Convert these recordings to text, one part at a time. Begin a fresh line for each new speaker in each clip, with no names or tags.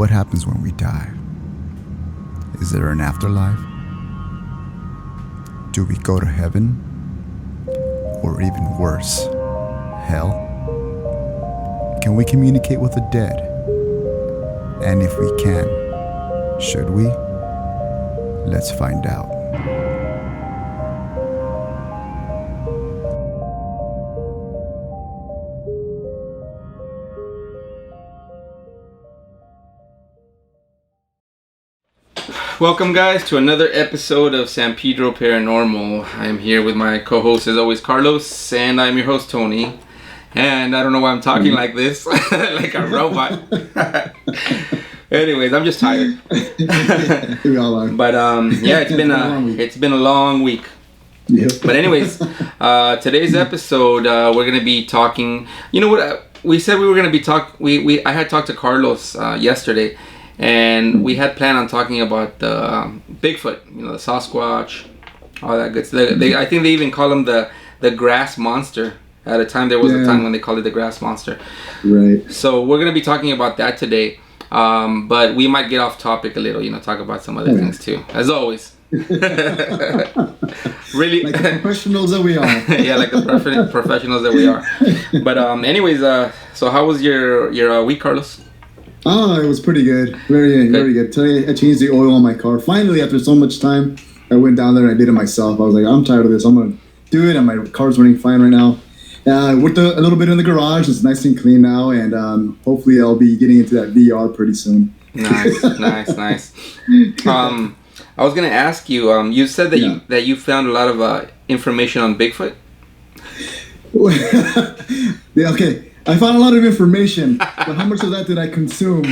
What happens when we die? Is there an afterlife? Do we go to heaven? Or even worse, hell? Can we communicate with the dead? And if we can, should we? Let's find out.
Welcome, guys, to another episode of San Pedro Paranormal. I'm here with my co-host, as always, Carlos, and I'm your host, Tony. And I don't know why I'm talking like this, like a robot. Anyways, I'm just tired.
We all are.
But yeah, it's been a long week.
Yep.
But anyways, today's episode, we're gonna be talking. You know what? We said we were gonna be I had talked to Carlos yesterday. And we had planned on talking about the Bigfoot, you know, the Sasquatch, all that good stuff. I think they even call him the grass monster. At a time, there was a time when they called it the grass monster.
Right.
So we're going to be talking about that today. But we might get off topic a little, you know, talk about some other things too, as always. Really,
like the professionals that we are.
Yeah, like the professionals that we are. But anyways, so how was your week, Carlos?
Oh, it was pretty good. Very good. Today, I changed the oil on my car. Finally, after so much time, I went down there and I did it myself. I was like, I'm tired of this. I'm going to do it, and my car's running fine right now. Worked a little bit in the garage. It's nice and clean now, and hopefully I'll be getting into that VR pretty soon.
Nice. I was going to ask you, you said that you found a lot of information on Bigfoot?
Yeah, okay. I found a lot of information, but how much of that did I consume?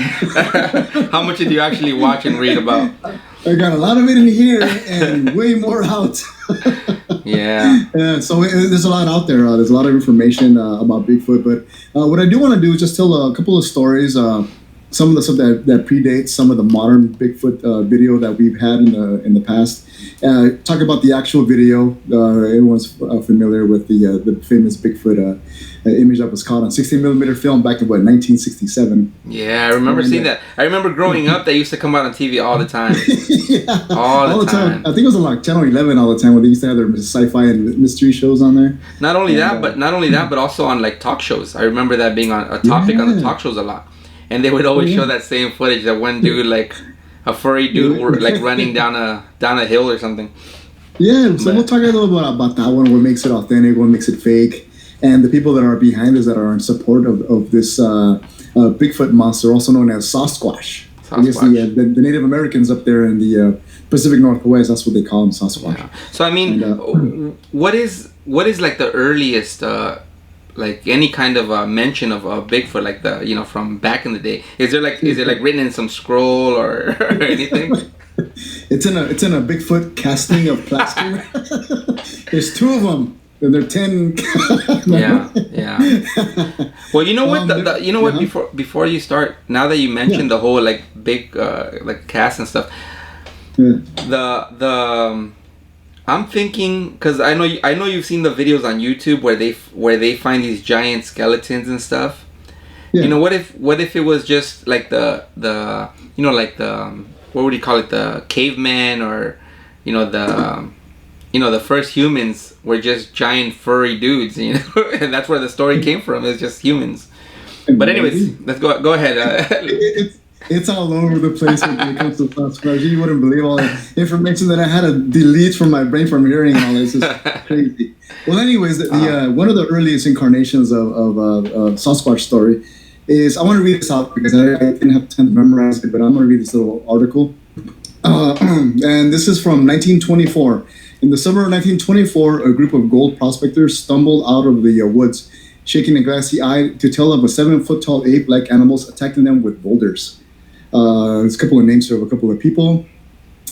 How much did you actually watch and read about?
I got a lot of it in here and way more out.
Yeah.
So there's a lot out there. There's a lot of information about Bigfoot. But what I do want to do is just tell a couple of stories. Some of the stuff that predates some of the modern Bigfoot video that we've had in the past. Talk about the actual video. Everyone's familiar with the famous Bigfoot image that was caught on 16mm film back in 1967.
Yeah, I remember seeing that. I remember growing up, they used to come out on TV all the time.
Yeah,
all the time.
I think it was on like Channel 11 all the time, when they used to have their sci-fi and mystery shows on there.
Not only that, but also on like talk shows. I remember that being on a topic on the talk shows a lot. And they would always show that same footage, that one dude, like a furry dude, like running down a hill or something.
Yeah, so we'll talk a little bit about that one, what makes it authentic, what makes it fake, and the people that are behind us that are in support of this Bigfoot monster, also known as Sasquatch. I guess the Native Americans up there in the Pacific Northwest, that's what they call them, Sasquatch.
Yeah. So I mean, what is like the earliest like any kind of mention of Bigfoot, like the, you know, from back in the day? Is it like written in some scroll or anything?
It's in a Bigfoot casting of plaster. There's 2 of them. And they're 10.
Yeah. Well, you know what? Before you start, now that you mentioned the whole like big like cast and stuff, I'm thinking, because I know you've seen the videos on YouTube where they find these giant skeletons and stuff. Yeah. You know, what if it was just like the you know, like the, what would you call it, the caveman, or you know, the first humans were just giant furry dudes, you know, and that's where the story came from. It's just humans. But anyways, let's go ahead.
It's all over the place when it comes to Sasquatch. You wouldn't believe all the information that I had to delete from my brain from hearing all this. It's crazy. Well, anyways, one of the earliest incarnations of Sasquatch story is, I want to read this out because I didn't have time to memorize it, but I'm going to read this little article. And this is from 1924. In the summer of 1924, a group of gold prospectors stumbled out of the woods, shaking a glassy eye to tell of a 7-foot-tall ape-like animals attacking them with boulders. There's a couple of names of a couple of people.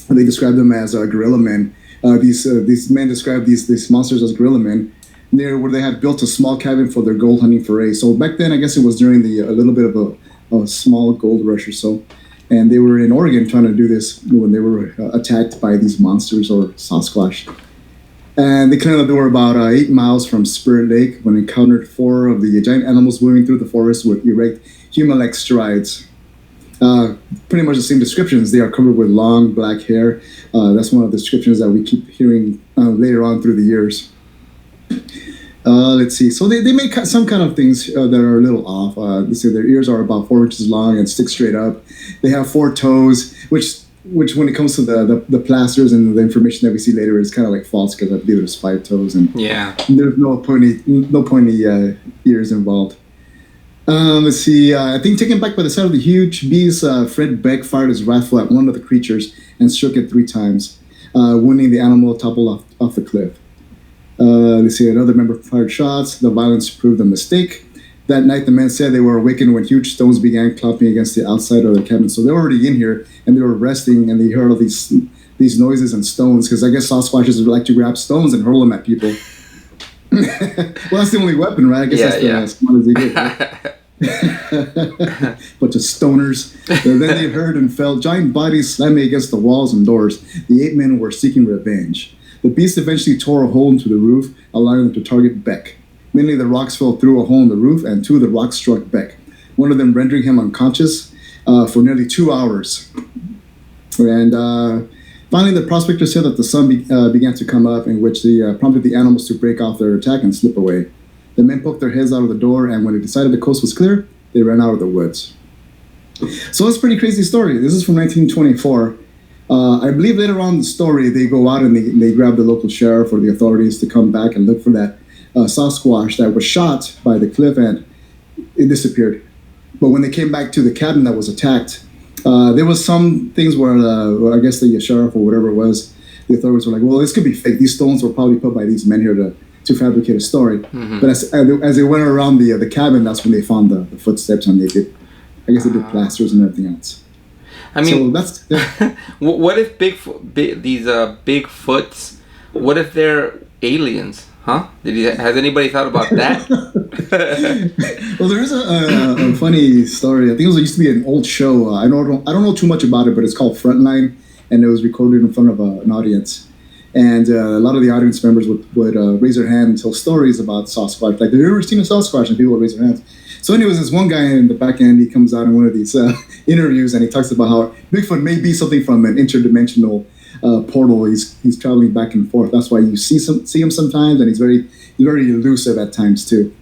They described them as gorilla men. These men described these monsters as gorilla men, near where they had built a small cabin for their gold hunting forays. So back then, I guess it was during a little bit of a small gold rush or so. And they were in Oregon trying to do this when they were attacked by these monsters, or Sasquatch. And they claimed that they were about 8 miles from Spirit Lake when encountered 4 of the giant animals moving through the forest with erect human-like strides. Pretty much the same descriptions. They are covered with long black hair. That's one of the descriptions that we keep hearing later on through the years. Let's see. So they make some kind of things that are a little off. They say their ears are about 4 inches long and stick straight up. They have 4 toes, which when it comes to the plasters and the information that we see later is kind of like false, because I believe there's 5 toes and there's no pointy ears involved. Let's see. I think taken back by the sight of the huge beast, Fred Beck fired his rifle at one of the creatures and shook it 3 times, wounding the animal toppled off the cliff. Let's see. Another member fired shots. The violence proved a mistake. That night, the men said they were awakened when huge stones began clopping against the outside of their cabin. So they were already in here and they were resting, and they heard all these noises and stones, because I guess Sasquatches like to grab stones and hurl them at people. Well, that's the only weapon, right? I guess that's as smart as they get. Right? Bunch of stoners. Then they heard and felt giant bodies slamming against the walls and doors. The 8 men were seeking revenge. The beast eventually tore a hole into the roof, allowing them to target Beck. Many of the rocks fell through a hole in the roof, and 2 of the rocks struck Beck, one of them rendering him unconscious for nearly 2 hours. And finally, the prospector said that the sun began to come up, in which they prompted the animals to break off their attack and slip away. The men poked their heads out of the door, and when they decided the coast was clear, they ran out of the woods. So it's a pretty crazy story. This is from 1924. I believe later on in the story, they go out and they grab the local sheriff or the authorities to come back and look for that Sasquatch that was shot by the cliff, and it disappeared. But when they came back to the cabin that was attacked, there was some things where I guess the sheriff or whatever it was, the authorities were like, well, this could be fake. These stones were probably put by these men here to fabricate a story. Mm-hmm. But as they went around the cabin, that's when they found the footsteps, and they did plasters and everything else.
I mean,
so that's
what if these Bigfoots? What if they're aliens? Huh? Has anybody thought about that?
Well, there is a funny story. I think it used to be an old show. I don't know too much about it, but it's called Frontline, and it was recorded in front of an audience. And a lot of the audience members would raise their hand and tell stories about Sasquatch. Like, have you ever seen a Sasquatch? And people would raise their hands. So anyways, this one guy in the back end, he comes out in one of these interviews, and he talks about how Bigfoot may be something from an interdimensional portal. He's traveling back and forth. That's why you see him sometimes, and he's very elusive at times too.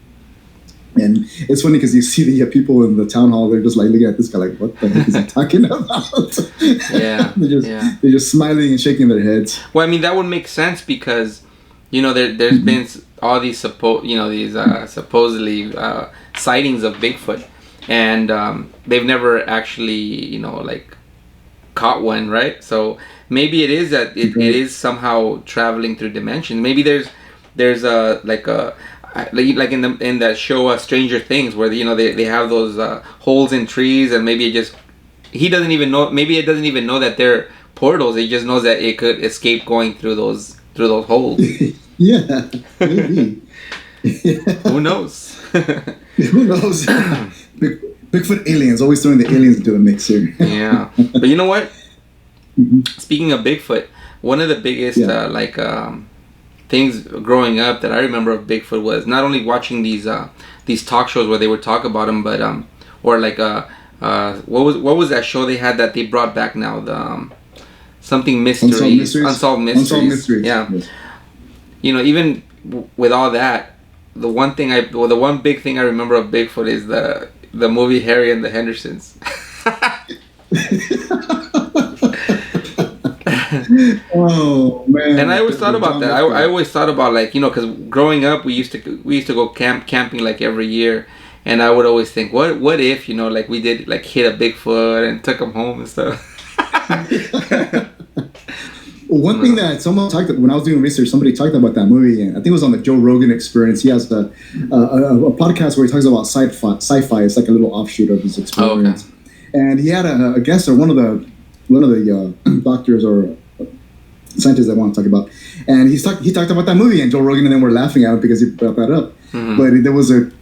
And it's funny because you see the people in the town hall, they're just like looking at this guy like, what the heck is he talking about?
Yeah.
They're just smiling and shaking their heads.
Well, I mean, that would make sense because, there's been all these supposedly sightings of Bigfoot, and they've never actually, caught one, right? So maybe it is that it is somehow traveling through dimensions. Maybe there's like in that show Stranger Things, where they have those holes in trees, and maybe he doesn't even know. Maybe it doesn't even know that they're portals. It just knows that it could escape going through those holes.
Yeah, maybe.
Who knows?
Who knows? Bigfoot aliens, always throwing the aliens into the mix here.
Yeah, but you know what? Mm-hmm. Speaking of Bigfoot, one of the biggest things growing up that I remember of Bigfoot was not only watching these talk shows where they would talk about him, but what was that show they had that they brought back now, the something mysteries, Unsolved Mysteries. Yeah. Yes. Even with all that, the one big thing I remember of Bigfoot is the movie Harry and the Hendersons.
Oh man!
And I always thought about that. I always thought about because growing up we used to go camping like every year, and I would always think, what if we did hit a Bigfoot and took him home and stuff.
One thing that someone talked about when I was doing research, somebody talked about that movie, and I think it was on the Joe Rogan Experience. He has a podcast where he talks about sci-fi. It's like a little offshoot of his experience. Oh, okay. And he had a guest, or one of the doctors or scientists I want to talk about, and he talked about that movie, and Joe Rogan and them were laughing at him because he brought that up. Mm-hmm. But there was a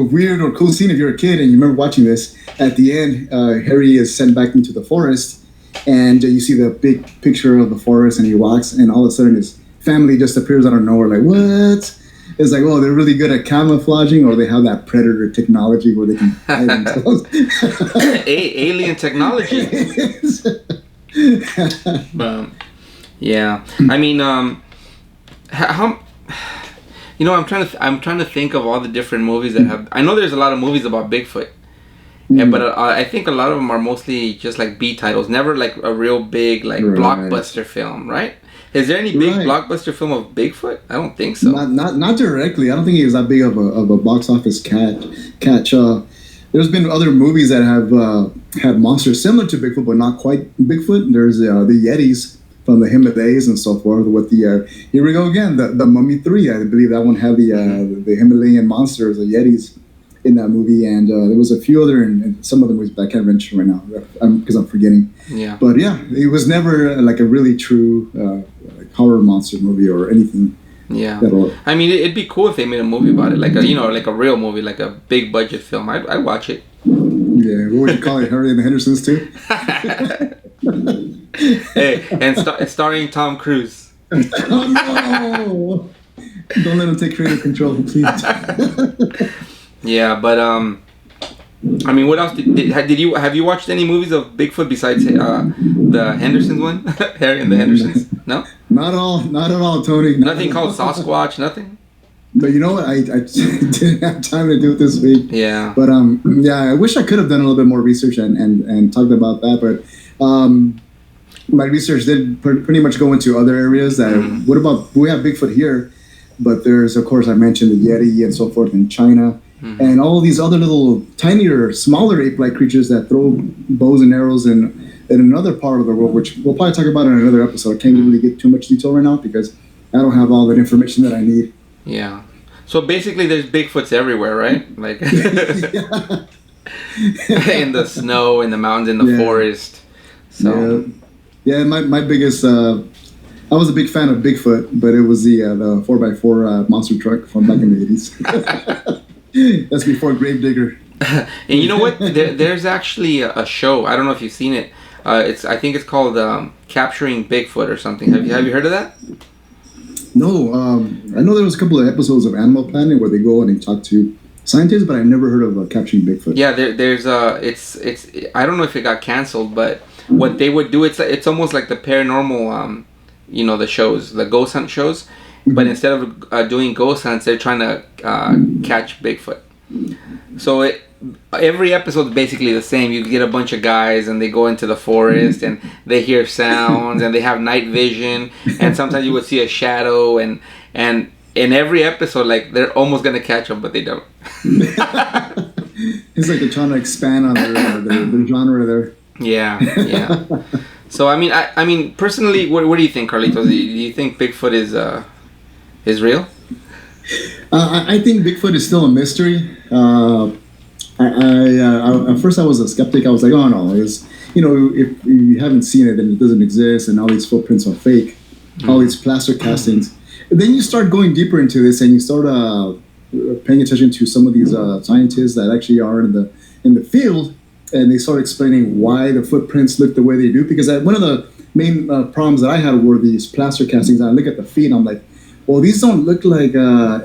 weird or cool scene if you're a kid and you remember watching this. At the end, Harry is sent back into the forest, and you see the big picture of the forest, and he walks, and all of a sudden his family just appears out of nowhere, like, what? it's like, oh, they're really good at camouflaging, or they have that predator technology where they can hide themselves.
Alien technology. Yeah, I mean, how, I'm trying to think of all the different movies that have. I know there's a lot of movies about Bigfoot. Yeah, but I think a lot of them are mostly just like B titles, never like a real big like blockbuster film, right? Is there any big blockbuster film of Bigfoot? I don't think so.
Not directly. I don't think he was that big of a box office catch. There's been other movies that have had monsters similar to Bigfoot, but not quite Bigfoot. There's the Yetis from the Himalayas and so forth. With the here we go again, the Mummy 3. I believe that one had the Himalayan monsters, the Yetis, in that movie, and there was a few other and some other movies, but I can't mention right now because I'm forgetting.
Yeah.
But yeah, it was never like a really true horror monster movie or anything.
Yeah. I mean, it'd be cool if they made a movie about it, like a real movie, like a big budget film. I'd watch it.
Yeah. What would you call it? Harry and the Hendersons too?
Hey, and starring Tom Cruise.
Oh no! Don't let him take creative control, please.
Yeah, but I mean, what else have you watched any movies of Bigfoot besides the Hendersons one, Harry and the Hendersons? No.
Not at all, Tony.
Nothing called Sasquatch. Nothing.
But you know what? I didn't have time to do it this week.
Yeah.
But yeah, I wish I could have done a little bit more research and talked about that. But my research did pretty much go into other areas. What about, we have Bigfoot here, but there's, of course, I mentioned the Yeti and so forth in China. And all these other little tinier, smaller ape-like creatures that throw bows and arrows in another part of the world, which we'll probably talk about in another episode. I can't really get too much detail right now because I don't have all that information that I need.
Yeah. So basically there's Bigfoots everywhere, right? Like in the snow, in the mountains, in the forest. So
yeah, my biggest I was a big fan of Bigfoot, but it was the 4x4 monster truck from back in the 80s. That's before Gravedigger.
And you know what? There's actually a show. I don't know if you've seen it. I think it's called Capturing Bigfoot or something. Have you heard of that?
No. I know there was a couple of episodes of Animal Planet where they go and they talk to scientists, but I never heard of Capturing Bigfoot.
Yeah, there's it's I don't know if it got canceled, but what they would do, it's almost like the paranormal the shows, the ghost hunt shows. But instead of doing ghost hunts, they're trying to catch Bigfoot. So every episode is basically the same. You get a bunch of guys and they go into the forest and they hear sounds and they have night vision. And sometimes you would see a shadow. And in every episode, like, they're almost going to catch them, but they don't.
It's like they're trying to expand on their genre there.
Yeah. So, I mean, personally, what do you think, Carlitos? Do you think Bigfoot is real?
I think Bigfoot is still a mystery. At first I was a skeptic. I was like, oh no, if you haven't seen it, then it doesn't exist, and all these footprints are fake, all these plaster castings. And then you start going deeper into this, and you start paying attention to some of these scientists that actually are in the field, and they start explaining why the footprints look the way they do. Because one of the main problems that I had were these plaster castings. And I look at the feet, and I'm like, well, these don't look like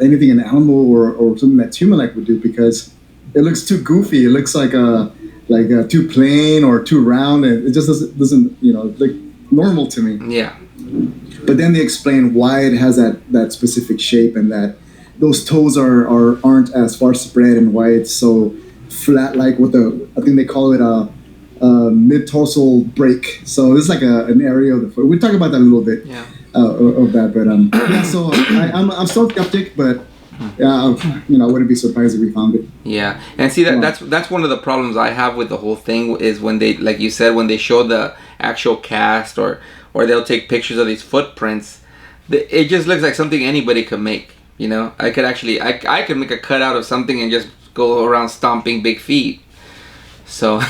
anything an animal or something that's human-like would do, because it looks too goofy. It looks like too plain or too round, and it just doesn't look normal to me.
Yeah.
But then they explain why it has that specific shape, and that those toes aren't as far spread, and why it's so flat, like with I think they call it a mid-tarsal break. So it's like an area of the foot. We'll talk about that a little bit.
Yeah.
Of that, but so I'm still skeptic, but I wouldn't be surprised if we found it.
Yeah, and see that's one of the problems I have with the whole thing is when they, like you said, when they show the actual cast or they'll take pictures of these footprints, it just looks like something anybody could make. I could actually I could make a cutout of something and just go around stomping big feet. So.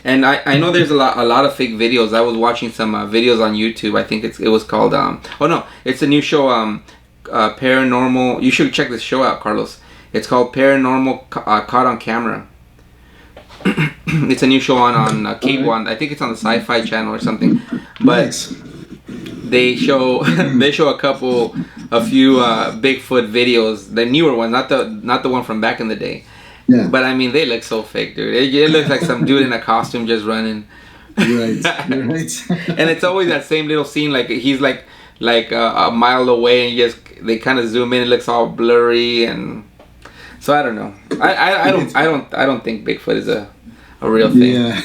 And I know there's a lot of fake videos. I was watching some videos on YouTube. I think it was called it's a new show, Paranormal. You should check this show out, Carlos. It's called Paranormal Caught on Camera. It's a new show on K1. I think it's on the Sci-Fi Channel or something. But they show they show a few Bigfoot videos, the newer one, not the one from back in the day.
Yeah.
But I mean, they look so fake, dude. It looks like some dude in a costume just running.
Right. Right.
And it's always that same little scene, like he's like a mile away, and they kind of zoom in. It looks all blurry, and so I don't know. I don't think Bigfoot is a real thing.
Yeah.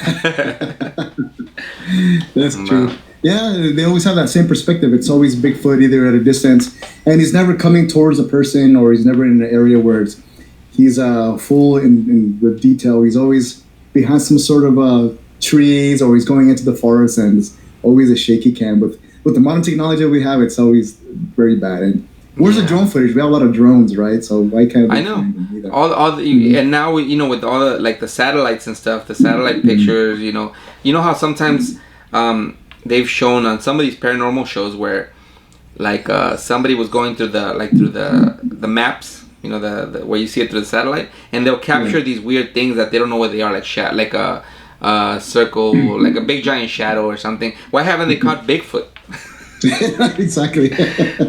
That's true. Yeah, they always have that same perspective. It's always Bigfoot either at a distance, and he's never coming towards a person, or he's never in an area where he's full in the detail. He's always behind some sort of trees, or he's going into the forest, and it's always a shaky cam. With the modern technology we have, it's always very bad. And where's the drone footage? We have a lot of drones, right? So why can't
I know and now with all the like the satellites and stuff, the satellite pictures, you know how sometimes they've shown on some of these paranormal shows where like somebody was going through the maps, the where you see it through the satellite, and they'll capture these weird things that they don't know what they are, like a circle, like a big giant shadow or something. Why haven't they caught Bigfoot?
Exactly.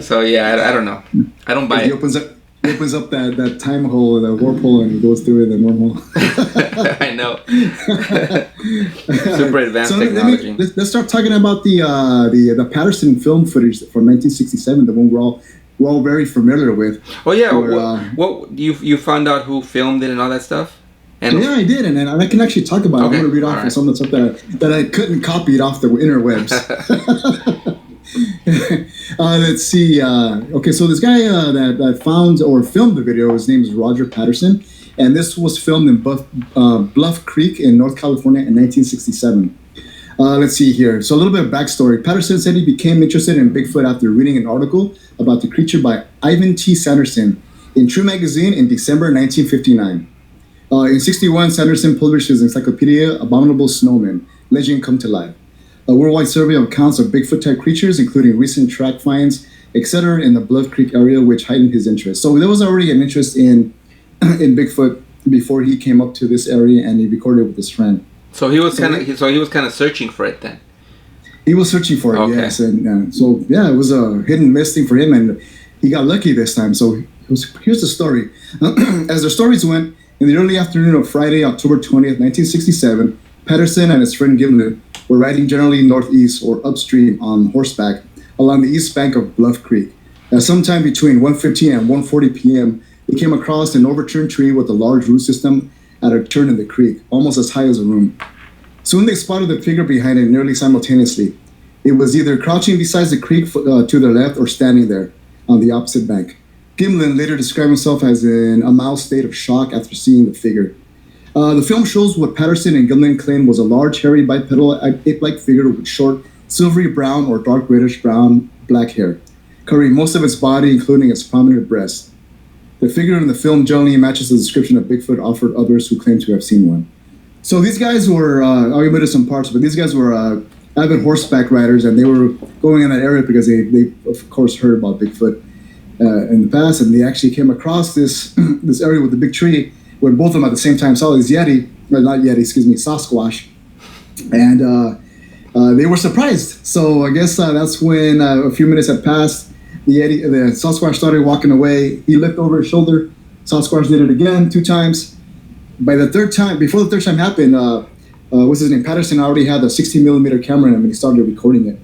So yeah, I don't know. I don't buy it.
He opens up that time hole, that warp hole, and he goes through it the normal.
I know. Super advanced technology.
Let's start talking about the Patterson film footage from 1967, the one we're all very familiar with.
Oh yeah, what you found out who filmed it and all that stuff? And
yeah, I did, and I can actually talk about it. I'm going to read off some of the stuff that I couldn't copy it off the interwebs. Let's see. Okay, so this guy that found or filmed the video, his name is Roger Patterson, and this was filmed in Bluff Creek in North California in 1967. Let's see here. So a little bit of backstory. Patterson said he became interested in Bigfoot after reading an article about the creature by Ivan T. Sanderson in True Magazine in December 1959. In 61, Sanderson published his encyclopedia, Abominable Snowmen, Legend Come to Life, a worldwide survey of accounts of Bigfoot-type creatures, including recent track finds, etc., in the Bluff Creek area, which heightened his interest. So there was already an interest in Bigfoot before he came up to this area, and he recorded with his friend.
So he was kind of searching for it then.
He was searching for it, yes, and it was a hidden miss thing for him, and he got lucky this time. So here's the story. As the stories went, in the early afternoon of Friday, October 20th, 1967, Patterson and his friend Gimlin were riding generally northeast or upstream on horseback along the east bank of Bluff Creek. At sometime between 1:15 and 1:40 p.m., they came across an overturned tree with a large root system at a turn in the creek, almost as high as a room. Soon they spotted the figure behind it nearly simultaneously. It was either crouching beside the creek to their left or standing there on the opposite bank. Gimlin later described himself as in a mild state of shock after seeing the figure. The film shows what Patterson and Gimlin claimed was a large, hairy, bipedal, ape-like figure with short, silvery brown or dark reddish brown black hair, covering most of its body, including its prominent breast. The figure in the film generally matches the description of Bigfoot offered others who claim to have seen one. So these guys were, I'll omit some parts, but these guys were avid horseback riders, and they were going in that area because they of course heard about Bigfoot in the past, and they actually came across this this area with the big tree where both of them at the same time saw this Sasquatch, and they were surprised. So I guess that's when a few minutes had passed. The Sasquatch started walking away. He looked over his shoulder. Sasquatch did it again 2 times. Before the third time happened, what's his name? Patterson already had a 60mm camera in him, and he started recording it.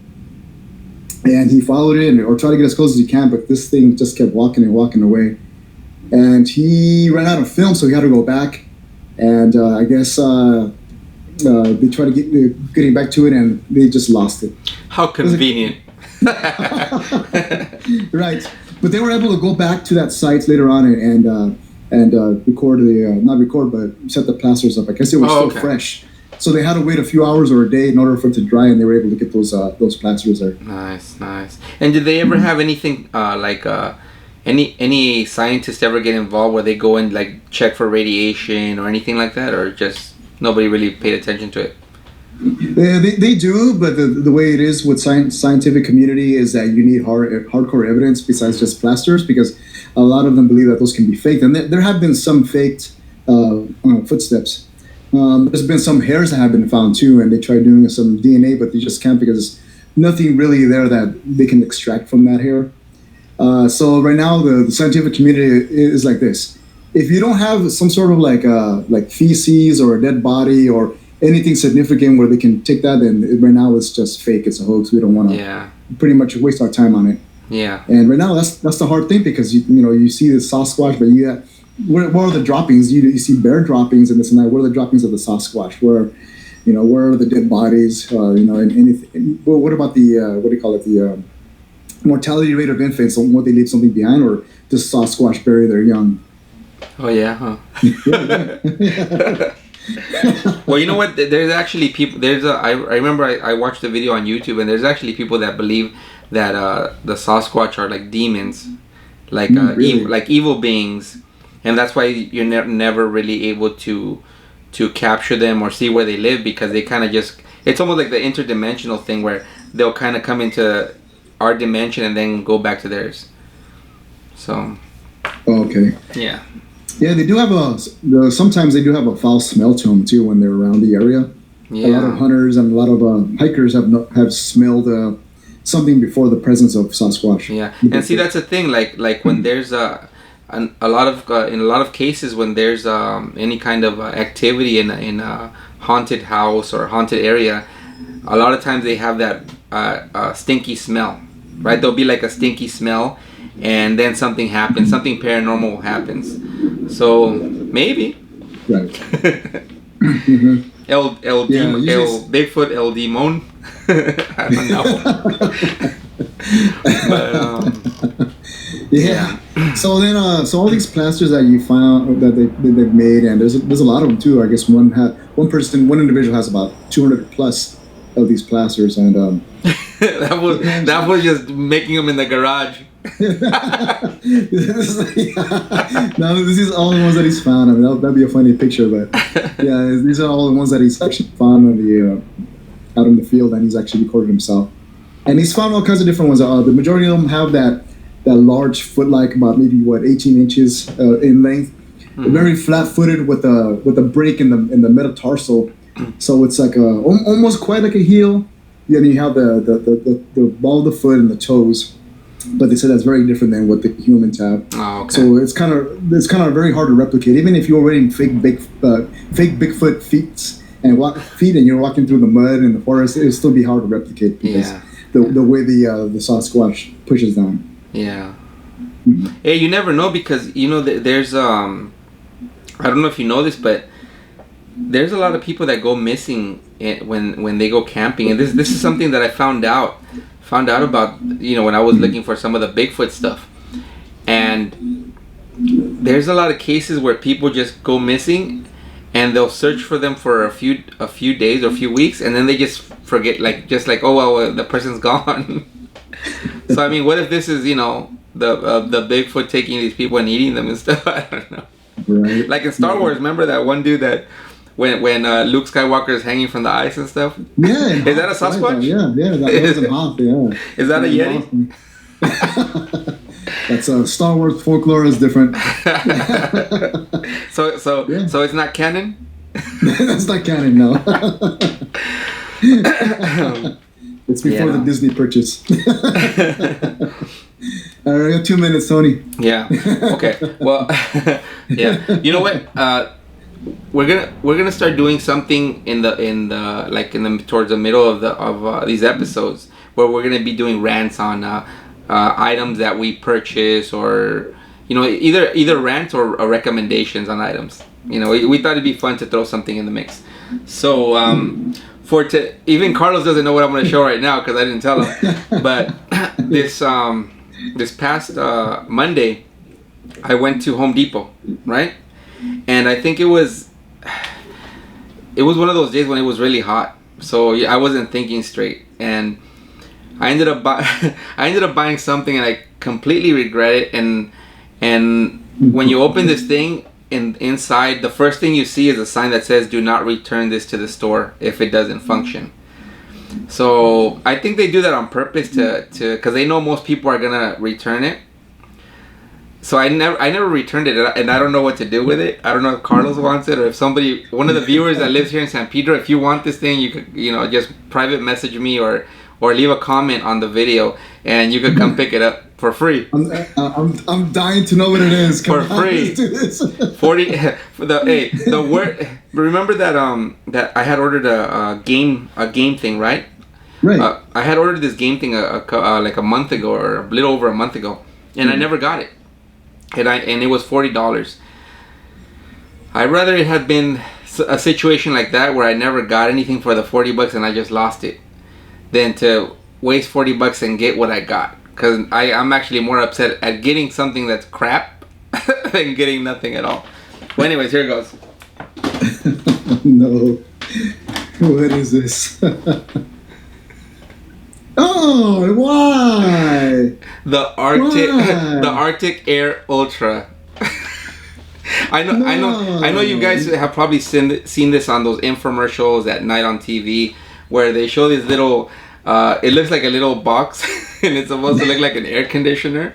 And he followed it or tried to get as close as he can, but this thing just kept walking and walking away. And he ran out of film, so he had to go back. And I guess they tried to getting back to it, and they just lost it.
How convenient.
Right. But they were able to go back to that site later on and record but set the plasters up. I guess it was still fresh. So they had to wait a few hours or a day in order for it to dry, and they were able to get those plasters there.
Nice. And did they ever have anything any scientists ever get involved where they go and like check for radiation or anything like that, or just nobody really paid attention to it?
They do, but the way it is with scientific community is that you need hardcore evidence besides just plasters, because a lot of them believe that those can be faked, and there have been some faked footsteps. There's been some hairs that have been found too, and they tried doing some DNA, but they just can't because nothing really there that they can extract from that here. So right now the scientific community is like this: if you don't have some sort of like feces or a dead body or anything significant where they can take that, then right now it's just fake. It's a hoax. We don't want to pretty much waste our time on it.
Yeah.
And right now that's the hard thing, because you see the Sasquatch, but what are the droppings? You see bear droppings and this and that. What are the droppings of the Sasquatch? Where are the dead bodies? And anything. Well, what about the what do you call it? The mortality rate of infants? Won't they leave something behind, or does Sasquatch bury their young?
Oh yeah, huh? Well, you know what? There's actually people. I remember I watched a video on YouTube, and there's actually people that believe that the Sasquatch are like demons, like
really?
like evil beings, and that's why you're never really able to capture them or see where they live, because they kind of just, it's almost like the interdimensional thing where they'll kind of come into our dimension and then go back to theirs. So.
Okay.
Yeah.
Yeah, they do have sometimes they do have a foul smell to them too when they're around the area. Yeah. A lot of hunters and a lot of hikers have smelled something before the presence of Sasquatch.
Yeah, and see, that's the thing. Like when there's in a lot of cases when there's any kind of activity in a haunted house or haunted area, a lot of times they have that stinky smell, right? There'll be like a stinky smell, and then something happens, something paranormal happens. So maybe.
Right. Mm-hmm.
Bigfoot El Demon. I don't know. But,
yeah. So then, all these plasters that you found that they've made, and there's a lot of them too. I guess one individual has about 200 plus of these plasters, and
that was just making them in the garage.
This is all the ones that he's found. I mean, that'd be a funny picture, but yeah, these are all the ones that he's actually found out in the field, and he's actually recorded himself. And he's found all kinds of different ones. The majority of them have that large foot, like about maybe 18 inches in length, very flat-footed with a break in the metatarsal. So it's like almost quite like a heel. Then you have the ball of the foot and the toes. But they said that's very different than what the humans have.
Oh, okay.
So it's kind of very hard to replicate. Even if you're wearing fake Bigfoot feet and you're walking through the mud in the forest, it'll still be hard to replicate because the way the Sasquatch pushes down.
Yeah. Mm-hmm. Hey, you never know, because there's I don't know if you know this, but there's a lot of people that go missing when they go camping, and this is something that I found out about when I was looking for some of the Bigfoot stuff. And there's a lot of cases where people just go missing, and they'll search for them for a few days or a few weeks, and then they just forget, oh well, the person's gone. So I mean, what if this is the Bigfoot taking these people and eating them and stuff? I don't know.
Right.
Like in Star Wars, remember that one dude that when Luke Skywalker is hanging from the ice and stuff?
Yeah.
Is that a Sasquatch?
Right, yeah, that was an Hoth, yeah.
Is that a Yeti?
That's Star Wars folklore is different.
So it's not canon?
That's not canon, no. It's before the Disney purchase. All right, I got 2 minutes, Tony.
Yeah. Okay. Well, yeah. You know what? We're gonna start doing something towards the middle of these episodes, where we're gonna be doing rants on items that we purchase, or either rants or recommendations on items. We thought it'd be fun to throw something in the mix. So even Carlos doesn't know what I'm gonna show right now because I didn't tell him. But this past Monday, I went to Home Depot, right? And I think it was one of those days when it was really hot, so I wasn't thinking straight, and I ended up buying something, and I completely regret it. And when you open this thing, inside, the first thing you see is a sign that says, "Do not return this to the store if it doesn't function." So I think they do that on purpose to because they know most people are gonna return it. So I never returned it, and I don't know what to do with it. I don't know if Carlos wants it, or if one of the viewers that lives here in San Pedro, if you want this thing, you could just private message me or or leave a comment on the video, and you could come pick it up for free.
I'm dying to know what it is.
For free. 40 for the word. Remember that I had ordered a game thing, right?
Right.
I had ordered this game thing like a month ago, or a little over a month ago, and I never got it. And it was $40. I'd rather it had been a situation like that where I never got anything for the $40 and I just lost it, than to waste $40 and get what I got. Because I'm actually more upset at getting something that's crap than getting nothing at all. Well, anyways, here it goes.
No. What is this? Oh, why?
The Arctic Air Ultra. I know you guys have probably seen this on those infomercials at night on TV, where they show this little it looks like a little box and it's supposed to look like an air conditioner.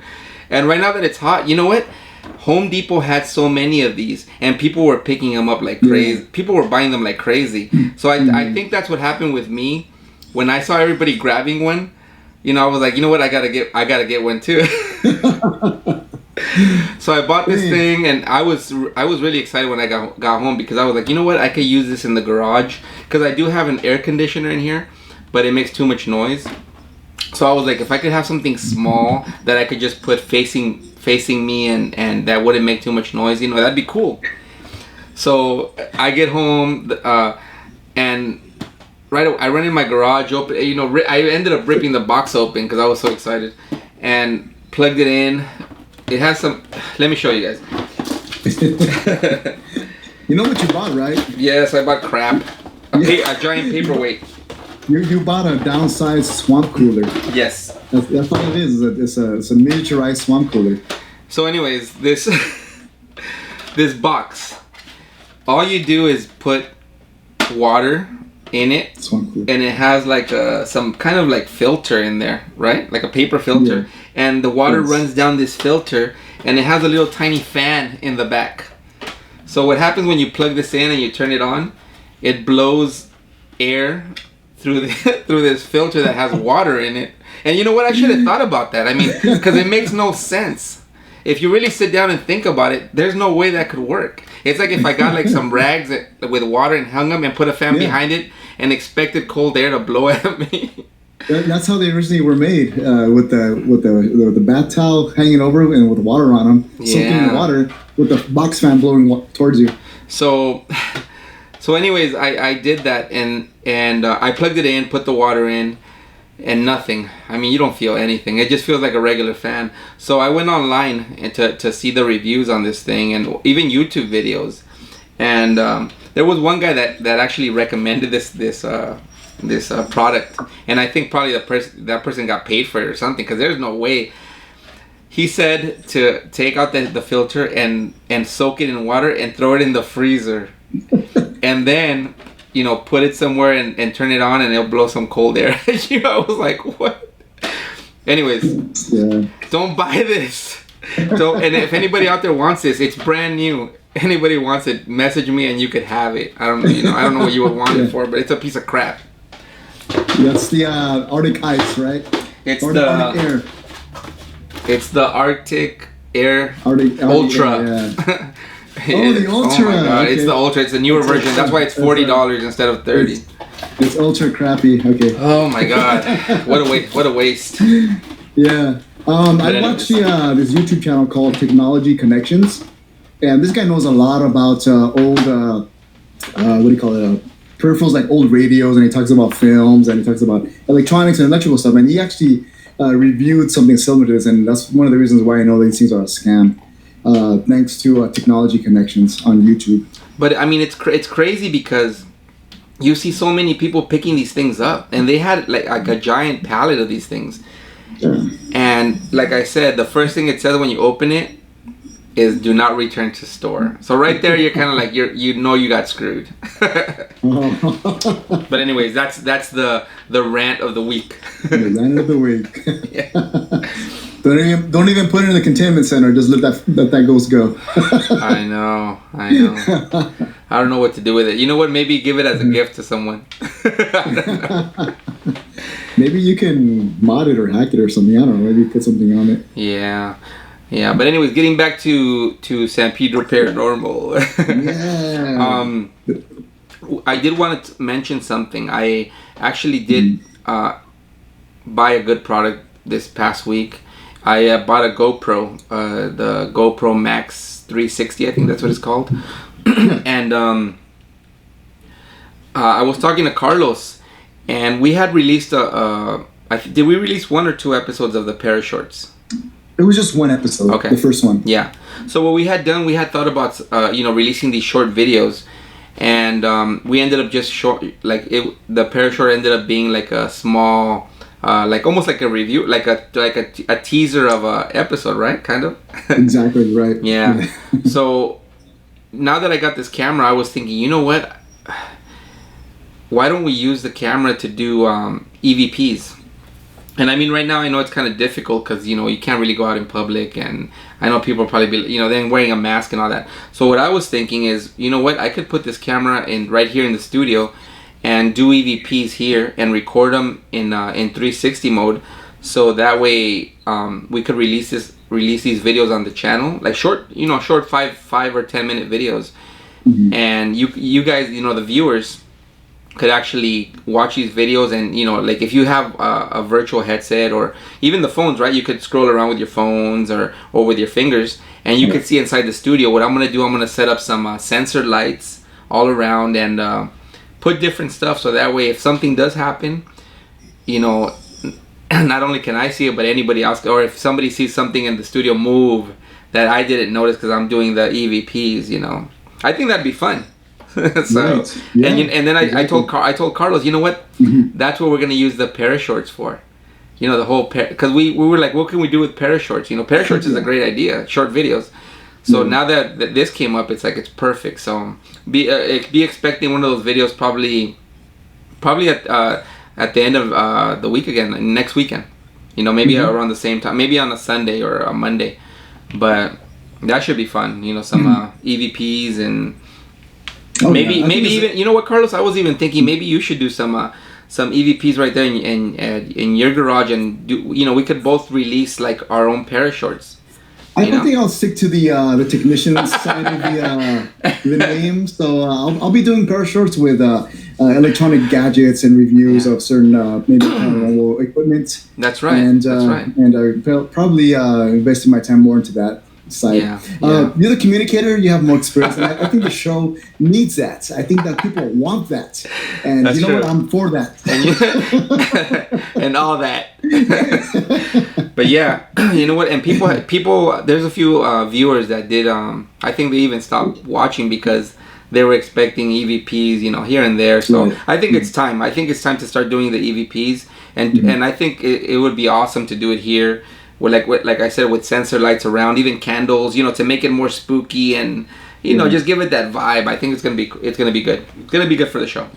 And right now that it's hot, you know what? Home Depot had so many of these, and people were picking them up like crazy. Yeah. People were buying them like crazy. So I think that's what happened with me. When I saw everybody grabbing one, you know, I was like, you know what, I gotta get one too. So I bought this thing, and I was really excited when I got home, because I was like, you know what, I could use this in the garage, because I do have an air conditioner in here, but it makes too much noise. So I was like, if I could have something small that I could just put facing me, and that wouldn't make too much noise, you know, that'd be cool. So I get home, and I run in my garage, open, you know, I ended up ripping the box open because I was so excited, and plugged it in. It has some, let me show you guys.
You know what you bought, right?
Yes, I bought crap. A giant paperweight.
You bought a downsized swamp cooler.
Yes.
That's what it is. It's a miniaturized swamp cooler. So
anyways, this box, all you do is put water in it, and it has like some kind of like filter in there, right? Like a paper filter. Yeah. And the water runs down this filter, and it has a little tiny fan in the back. So what happens when you plug this in and you turn it on, it blows air through this filter that has water in it. And you know what? I should have thought about that. I mean, because it makes no sense. If you really sit down and think about it, there's no way that could work. It's like if I got like some rags with water and hung them and put a fan behind it and expected cold air to blow at me.
That's how they originally were made, with the bath towel hanging over and with water on them, soaking in water, with the box fan blowing towards you.
So anyways, I did that, and I plugged it in, put the water in, and nothing. I mean, you don't feel anything. It just feels like a regular fan. So I went online to see the reviews on this thing, and even YouTube videos. And there was one guy that actually recommended this product, and I think probably that person got paid for it or something, because there's no way. He said to take out the filter and soak it in water and throw it in the freezer, and then, you know, put it somewhere and turn it on, and it'll blow some cold air at you. I was like, what? Anyways, don't buy this. So, and if anybody out there wants this, it's brand new. Anybody wants it, message me and you could have it. I don't know what you would want it for, but it's a piece of crap.
That's the Arctic ice, right?
It's
Arctic
air. It's the Arctic Air
Arctic
Ultra.
Air, yeah. Oh, the Ultra.
Oh my God. Okay. It's the Ultra. It's the newer version. That's why it's $40 instead of $30.
It's ultra crappy. Okay.
Oh my God. What a waste.
Yeah. I watched this YouTube channel called Technology Connections, and this guy knows a lot about old peripherals, like old radios, and he talks about films, and he talks about electronics and electrical stuff, and he actually reviewed something similar to this, and that's one of the reasons why I know these things are a scam. Thanks to Technology Connections on YouTube.
But I mean, it's crazy because you see so many people picking these things up, and they had like a giant pallet of these things. Yeah. And like I said, the first thing it says when you open it is "do not return to store." So right there, you're kind of like you got screwed. But anyways, that's the rant of the week.
The rant of the week.
Yeah.
Don't even put it in the containment center. Just let that ghost go.
I know. I don't know what to do with it. You know what? Maybe give it as a gift to someone.
Maybe you can mod it or hack it or something. I don't know. Maybe put something on it.
Yeah. Yeah, but anyways, getting back to San Pedro Paranormal.
Yeah.
I did want to mention something. I actually did buy a good product this past week. I bought a GoPro, the GoPro Max 360, I think that's what it's called. And I was talking to Carlos, and we had released did we release 1 or 2 episodes of the Parashorts?
It was just 1 episode.
Okay.
The first one.
Yeah. So what we had done, we had thought about releasing these short videos, and we ended up just the Parashort ended up being like a small, like almost like a review, like a teaser of a episode, right? Kind of.
Exactly right.
Yeah. So now that I got this camera, I was thinking, you know what? Why don't we use the camera to do EVPs? And I mean, right now I know it's kind of difficult because you can't really go out in public, and I know people probably be then wearing a mask and all that. So what I was thinking is, you know what? I could put this camera in right here in the studio, and do EVPs here and record them in 360 mode, so that way we could release these videos on the channel, like short 5 or 10 minute videos, and you guys, the viewers, could actually watch these videos, and like if you have a virtual headset or even the phones, right, you could scroll around with your phones or with your fingers, and you could see inside the studio. What I'm gonna do, I'm gonna set up some sensor lights all around and put different stuff, so that way if something does happen, not only can I see it, but anybody else, or if somebody sees something in the studio move that I didn't notice because I'm doing the EVPs, I think that'd be fun. So
right. Yeah,
and then I told Carlos, you know what? That's what we're gonna use the Parashorts for. The whole because we were like, what can we do with Parashorts? Parashorts is a great idea, short videos. So now that this came up, it's like it's perfect. So be expecting one of those videos probably at the end of the week again, next weekend. Maybe around the same time, maybe on a Sunday or a Monday, but that should be fun. Some EVPs and. Maybe even you know what, Carlos? I was even thinking maybe you should do some EVPs right there in your garage, and do we could both release like our own Parashorts.
I don't think I'll stick to the technician side of the name. So I'll be doing Parashorts with electronic gadgets and reviews of certain maybe paranormal equipment.
That's right.
And
that's right.
And I probably invested my time more into that side. You're the communicator, you have more experience, and I think the show needs that. I think that people want that, and that's true. What, I'm for that.
And all that. But yeah, you know what, and people there's a few viewers that did I think they even stopped watching because they were expecting EVPs here and there. So I think it's time to start doing the EVPs, and I think it would be awesome to do it here. Like I said, with sensor lights around, even candles, to make it more spooky and just give it that vibe. I think it's gonna be good. It's gonna be good for the show.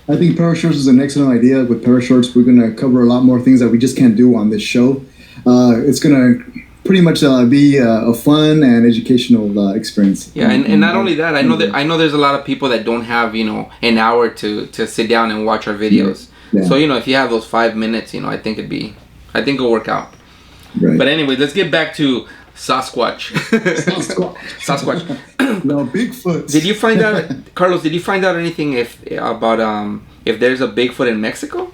I think Parashorts is an excellent idea. With Parashorts, we're gonna cover a lot more things that we just can't do on this show. It's gonna pretty much be a fun and educational experience.
Yeah, and not only that, I know there's a lot of people that don't have an hour to sit down and watch our videos. Yeah. So if you have those 5 minutes, I think it'll work out. Right. But anyway, let's get back to Sasquatch. Sasquatch.
No, Bigfoot.
Did you find out, Carlos? Did you find out anything about if there's a Bigfoot in Mexico?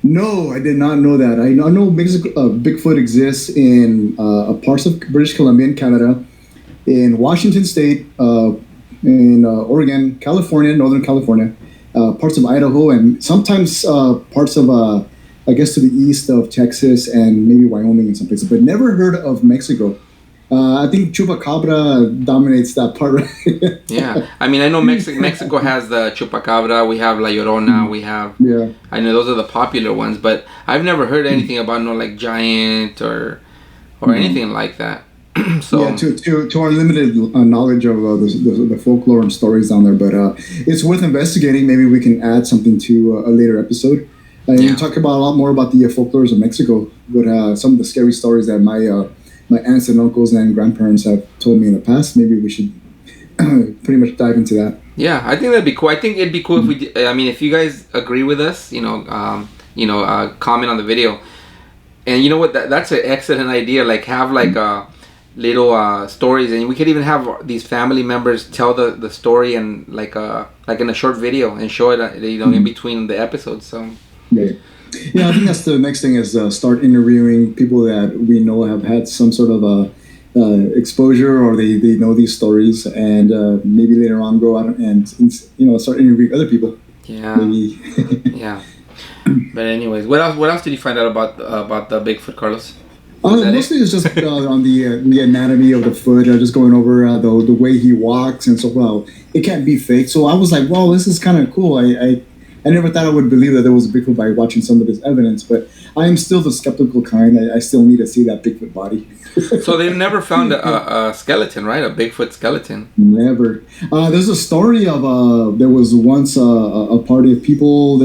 No, I did not know that. I know Bigfoot exists in parts of British Columbia and Canada, in Washington State, in Oregon, California, Northern California, parts of Idaho, and sometimes parts of I guess to the east of Texas and maybe Wyoming and some places, but never heard of Mexico. I think Chupacabra dominates that part, right?
Yeah. I mean, I know Mexico has the Chupacabra, we have La Llorona, we have...
Yeah.
I know those are the popular ones, but I've never heard anything about like giant or anything like that. So
yeah, to our limited knowledge of the folklore and stories down there, but it's worth investigating. Maybe we can add something to a later episode. And talk about a lot more about the folklores of Mexico, with some of the scary stories that my aunts and uncles and grandparents have told me in the past. Maybe we should pretty much dive into that.
Yeah, I think that'd be cool. I think it'd be cool if we. I mean, if you guys agree with us, comment on the video. And you know what? That's an excellent idea. Like have like little stories, and we could even have these family members tell the story and like in a short video and show it in between the episodes. So
yeah, I think that's the next thing is start interviewing people that we know have had some sort of exposure, or they know these stories, and maybe later on go out and start interviewing other people.
Yeah.
Maybe.
Yeah. But anyways, what else did you find out about the Bigfoot, Carlos?
Mostly it's just on the anatomy of the foot, just going over the way he walks, and so it can't be fake. So I was like, wow, this is kind of cool. I never thought I would believe that there was a Bigfoot by watching some of this evidence, but I am still the skeptical kind. I still need to see that Bigfoot body.
So they've never found a skeleton, right? A Bigfoot skeleton?
Never. There's a story of there was once a party of people. I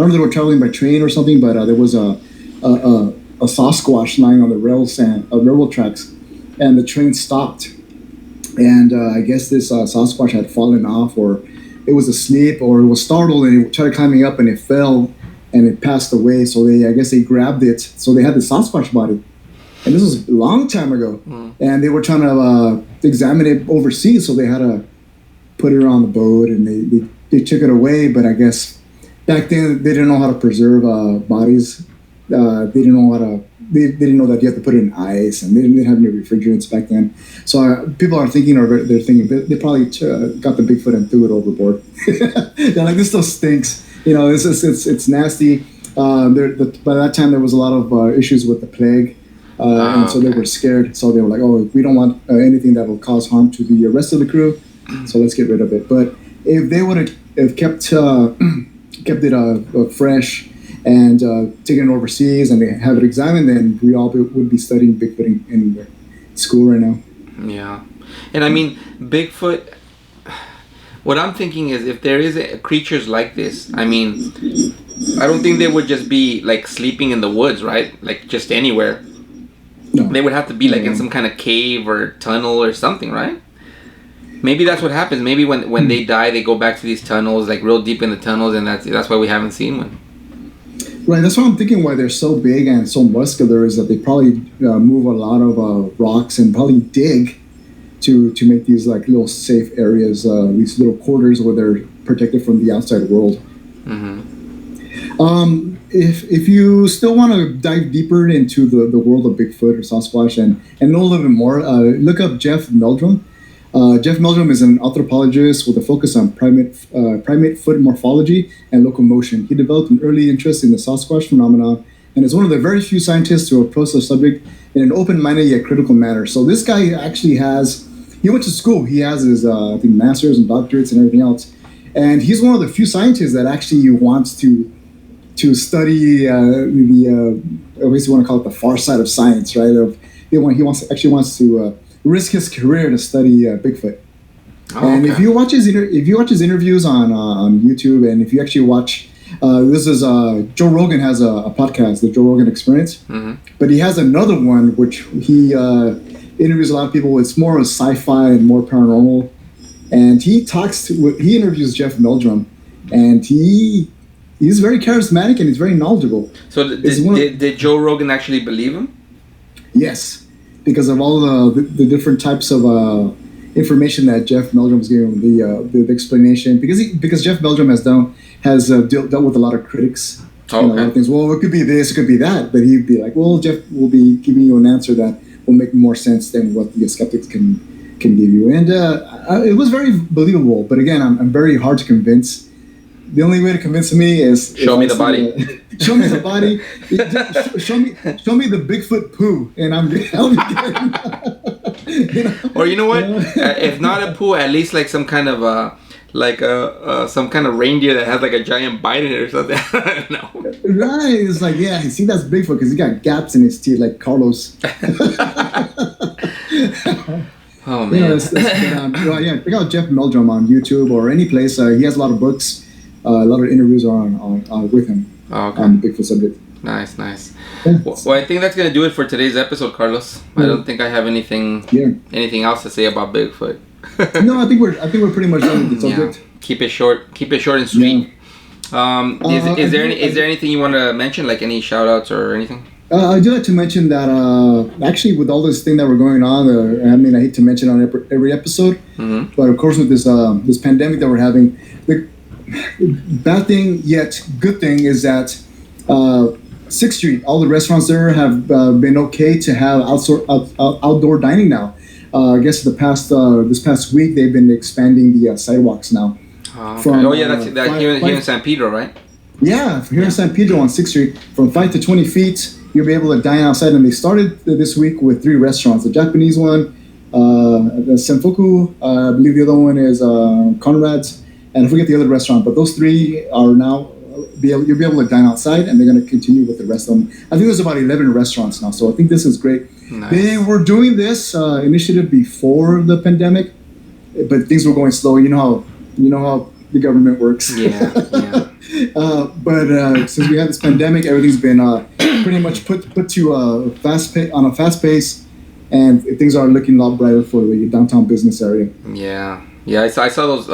don't know if they were traveling by train or something, but there was a Sasquatch lying on the railroad tracks, and the train stopped. And I guess this Sasquatch had fallen off, or it was asleep, or it was startled, and it tried climbing up, and it fell, and it passed away. So I guess they grabbed it. So they had the Sasquatch body, and this was a long time ago. And they were trying to examine it overseas, so they had to put it on the boat, and they took it away. But I guess back then they didn't know how to preserve bodies. They didn't know that you have to put it in ice, and they didn't have any refrigerants back then. So people are thinking, they probably got the Bigfoot and threw it overboard. They're like, this stuff stinks. It's nasty. By that time there was a lot of issues with the plague, and so they were scared. So they were like, oh, we don't want anything that will cause harm to the rest of the crew, so let's get rid of it. But if they would have kept it fresh and taken it overseas and they have it examined, then we all would be studying Bigfoot in school right now.
Yeah. And I mean, Bigfoot, what I'm thinking is if there is creatures like this, I mean, I don't think they would just be like sleeping in the woods, right? Like just anywhere. No. They would have to be like in some kind of cave or tunnel or something, right? Maybe that's what happens. Maybe when they die, they go back to these tunnels, like real deep in the tunnels, and that's why we haven't seen one.
Right, that's what I'm thinking. Why they're so big and so muscular is that they probably move a lot of rocks and probably dig to make these like little safe areas, these little quarters where they're protected from the outside world. Mm-hmm. If you still want to dive deeper into the world of Bigfoot or Sasquatch and know a little bit more, look up Jeff Meldrum. Jeff Meldrum is an anthropologist with a focus on primate foot morphology and locomotion. He developed an early interest in the Sasquatch phenomenon and is one of the very few scientists to approach the subject in an open-minded yet critical manner. So this guy actually he went to school. He has his I think masters and doctorates and everything else. And he's one of the few scientists that actually wants to study I guess you want to call it the far side of science, right? He wants to risk his career to study Bigfoot. And if you watch his interviews on YouTube, and if you actually watch, this is Joe Rogan has a podcast, the Joe Rogan Experience, but he has another one which he interviews a lot of people. It's more of sci-fi and more paranormal, and he interviews Jeff Meldrum, and he's very charismatic and he's very knowledgeable. So
did Joe Rogan actually believe him?
Yes. Because of all the different types of information that Jeff Meldrum was giving, the explanation, because Jeff Meldrum has dealt with a lot of critics, a lot of things. Well, it could be this, it could be that, but he'd be like, well, Jeff will be giving you an answer that will make more sense than what the skeptics can give you, and it was very believable. But again, I'm very hard to convince. The only way to convince me is
show me the body.
Show me the body. Show me the Bigfoot poo, and I'll be good.
Or you know what? If not a poo, at least like some kind of some kind of reindeer that has like a giant bite in it or something. I don't know.
Right? It's like, yeah, see, that's Bigfoot because he got gaps in his teeth like Carlos.
Oh man.
Check out Jeff Meldrum on YouTube or any place. He has a lot of books. A lot of interviews are on with him on the Bigfoot subject.
Nice. Yeah. Well, I think that's gonna do it for today's episode, Carlos. I don't think I have anything else to say about Bigfoot.
No, I think we're pretty much done with the subject.
Yeah. Keep it short and sweet. Is there anything you want to mention, like any shout outs or anything?
I do like to mention that actually with all this thing that we're going on, I mean, I hate to mention on every episode, but of course with this pandemic that we're having, the bad thing yet good thing is that 6th Street, all the restaurants there have been okay to have outdoor dining now. I guess this past week they've been expanding the sidewalks now.
Okay. That's here in San Pedro, right?
Yeah, here in San Pedro on 6th Street, from 5 to 20 feet, you'll be able to dine outside. And they started this week with 3 restaurants. The Japanese one, the Senfuku, I believe the other one is Conrad's, and I forget the other restaurant. But those 3 are now, you'll be able to dine outside, and they're going to continue with the rest of them. I think there's about 11 restaurants now, so I think this is great.
Nice.
They were doing this initiative before the pandemic, but things were going slow. You know how the government works.
Yeah.
But since we had this pandemic, everything's been pretty much put to a fast pace, and things are looking a lot brighter for the downtown business area.
Yeah. I saw those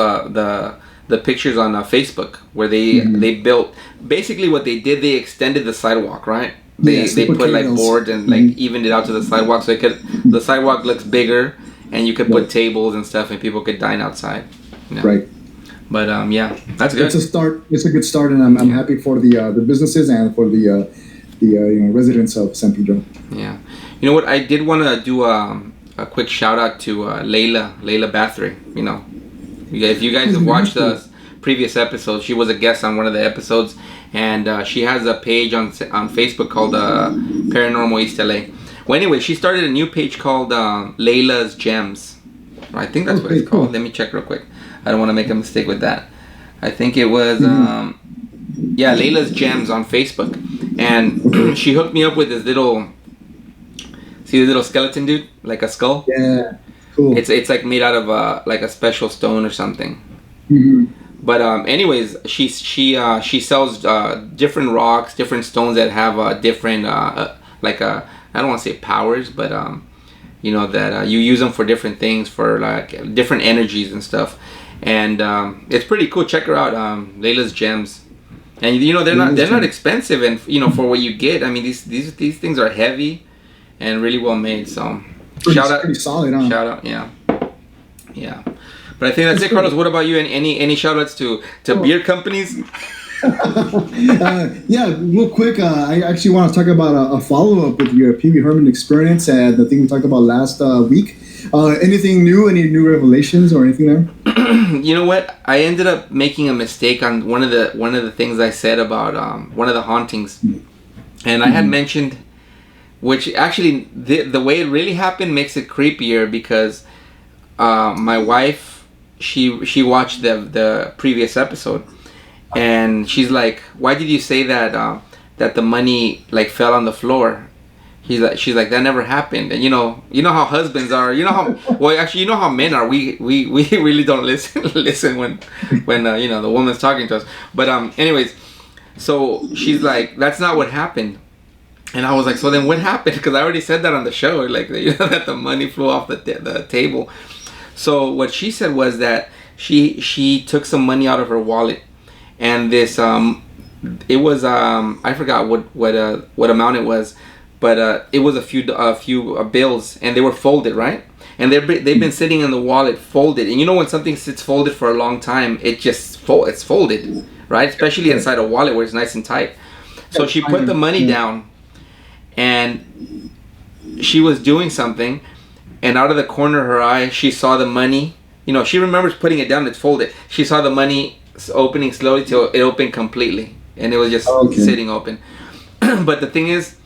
the pictures on Facebook where they built basically what they did. They extended the sidewalk, right? They put like boards and like evened it out to the sidewalk, so the sidewalk looks bigger, and you could put tables and stuff, and people could dine outside. Yeah.
Right.
But that's good.
It's a start. It's a good start, and I'm happy for the businesses and for the residents of San Pedro.
Yeah. You know what? I did want to do a quick shout out to Layla Bathory. You know, if you guys have watched the previous episodes, she was a guest on one of the episodes, and she has a page on Facebook called Paranormal East LA. Well, anyway, she started a new page called Layla's Gems. I think that's what it's called. Let me check real quick. I don't want to make a mistake with that. I think it was Layla's Gems on Facebook, and she hooked me up with this little skeleton dude, like a skull.
Yeah, cool.
It's like made out of like a special stone or something. But anyways, she sells different rocks, different stones that have different like I don't want to say powers, but that you use them for different things, for like different energies and stuff. And it's pretty cool. Check her out, Layla's Gems. And they're not expensive, and for what you get, I mean these things are heavy and really well made. So shout out,
pretty solid, huh?
Shout out, yeah. But I think that's it, Carlos. What about you? Any shout outs to beer companies?
Real quick, I actually want to talk about a follow-up with your PB Herman experience and the thing we talked about last week. Anything new? Any new revelations or anything there?
You know what? I ended up making a mistake on one of the things I said about one of the hauntings, and I had mentioned, which actually the way it really happened makes it creepier, because my wife she watched the previous episode, and she's like, "Why did you say that that the money like fell on the floor?" She's like, that never happened. And you know how husbands are. You know how men are. We really don't listen when the woman's talking to us. But anyways, so she's like, that's not what happened. And I was like, so then what happened? Because I already said that on the show, like that the money flew off the table. So what she said was that she took some money out of her wallet, and this it was I forgot what amount it was. But it was a few bills, and they were folded, right? And they've been sitting in the wallet folded. And when something sits folded for a long time, it's folded, right? Especially inside a wallet where it's nice and tight. So she put the money down, and she was doing something, and out of the corner of her eye, she saw the money. She remembers putting it down. It's folded. She saw the money opening slowly till it opened completely, and it was just sitting open. But the thing is,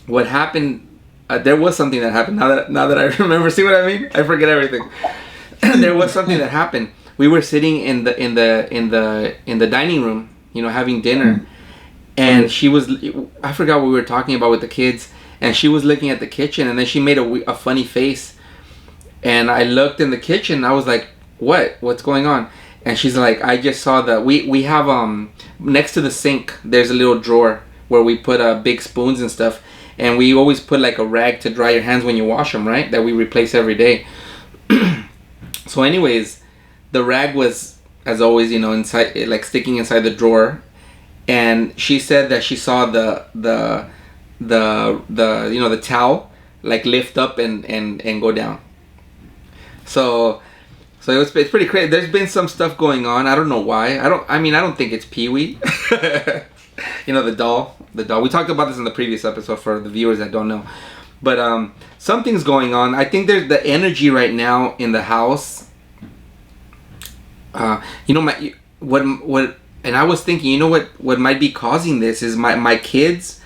what happened? There was something that happened. Now that I remember, see what I mean? I forget everything. There was something that happened. We were sitting in the dining room, having dinner, and she was. I forgot what we were talking about with the kids, and she was looking at the kitchen, and then she made a funny face, and I looked in the kitchen. I was like, "What's going on?" And she's like, "I just saw we have next to the sink. There's a little drawer where we put big spoons and stuff." And we always put like a rag to dry your hands when you wash them, right? That we replace every day. So, anyways, the rag was, as always, inside, like sticking inside the drawer, and she said that she saw the towel like lift up and go down. So it's pretty crazy. There's been some stuff going on. I don't know why. I don't think it's Pee-wee. The doll. We talked about this in the previous episode for the viewers that don't know. But something's going on. I think there's the energy right now in the house. And I was thinking, what might be causing this is my kids,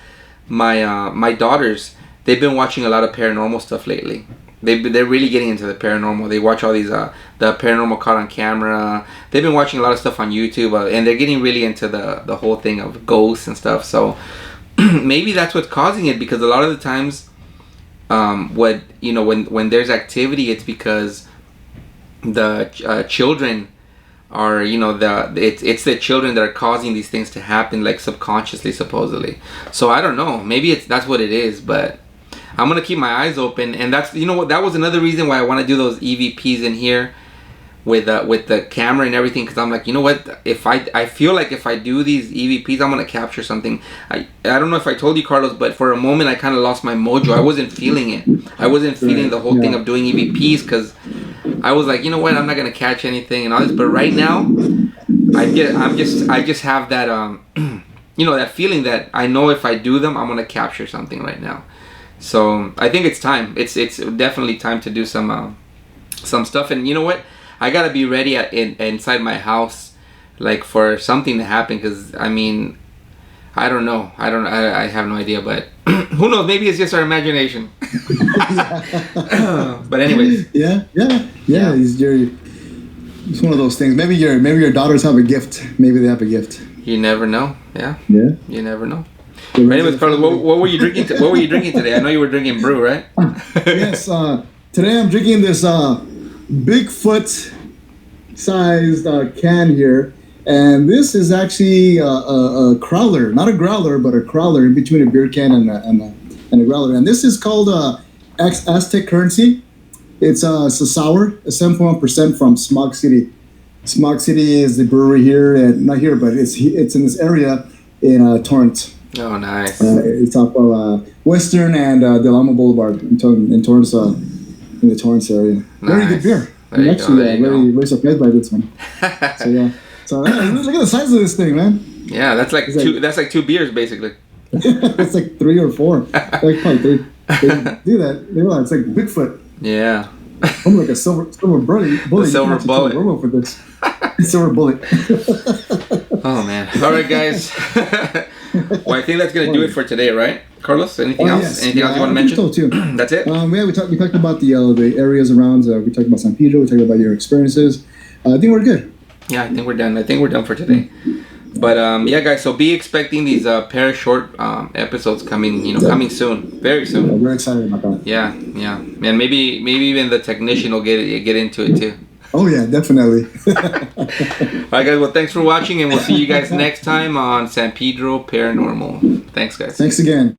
my daughters. They've been watching a lot of paranormal stuff lately. They're really getting into the paranormal. They watch all these the paranormal caught on camera. They've been watching a lot of stuff on YouTube, and they're getting really into the whole thing of ghosts and stuff. So maybe that's what's causing it, because a lot of the times, when there's activity, it's because the children are it's the children that are causing these things to happen, like subconsciously, supposedly. So I don't know. Maybe that's what it is, but I'm gonna keep my eyes open, and that's that was another reason why I want to do those EVPs in here with the camera and everything, because I'm like, if I feel like if I do these EVPs, I'm gonna capture something. I don't know if I told you, Carlos, but for a moment I kind of lost my mojo. I wasn't feeling it. I wasn't feeling the whole thing of doing EVPs, because I was like, I'm not gonna catch anything and all this. But right now, I just have that that feeling that I know if I do them, I'm gonna capture something right now. So I think it's time. It's definitely time to do some stuff. And you know what? I gotta be ready inside my house, like for something to happen. Because I don't know. I have no idea. But who knows? Maybe it's just our imagination. But anyways.
Yeah. It's one of those things. Maybe your daughters have a gift. Maybe they have a gift.
You never know. Yeah.
Yeah.
You never know. Anyways, Carlos, what were you drinking? What were you drinking today? I know you were drinking brew, right?
Yes. Today I'm drinking this Bigfoot sized can here, and this is actually a crowler, not a growler, but a crowler in between a beer can and a growler. And this is called Aztec Currency. It's a sour, a 7.1% from Smog City. Smog City is the brewery here, and not here, but it's in this area in Torrance.
Oh, nice.
It's off of Western and Del Amo Boulevard in Torrance, in the Torrance area.
Nice.
Very good beer. I'm actually very surprised by this one. So yeah. So look at the size of this thing, man.
Yeah, that's like two. That's like 2 beers, basically.
It's like 3 or 4. Like probably 3. They do that. It's like Bigfoot.
Yeah.
I'm like a silver bullet.
Silver bullet.
For this. Silver bullet.
Oh man! All right, guys. Well, I think that's gonna do it for today, right, Carlos? Anything else?
Yes.
Anything else you want to mention?
So too.
That's it.
We talked about the areas around. We talked about San Pedro. We talked about your experiences. I think we're good.
Yeah, I think we're done. I think we're done for today. But yeah, guys. So be expecting these short episodes coming. Coming soon, very soon.
Yeah, we're excited about that.
Yeah, and maybe even the technician will get into it too.
Oh yeah, definitely.
All right, guys. Well, thanks for watching, and we'll see you guys next time on San Pedro Paranormal. Thanks, guys.
Thanks again.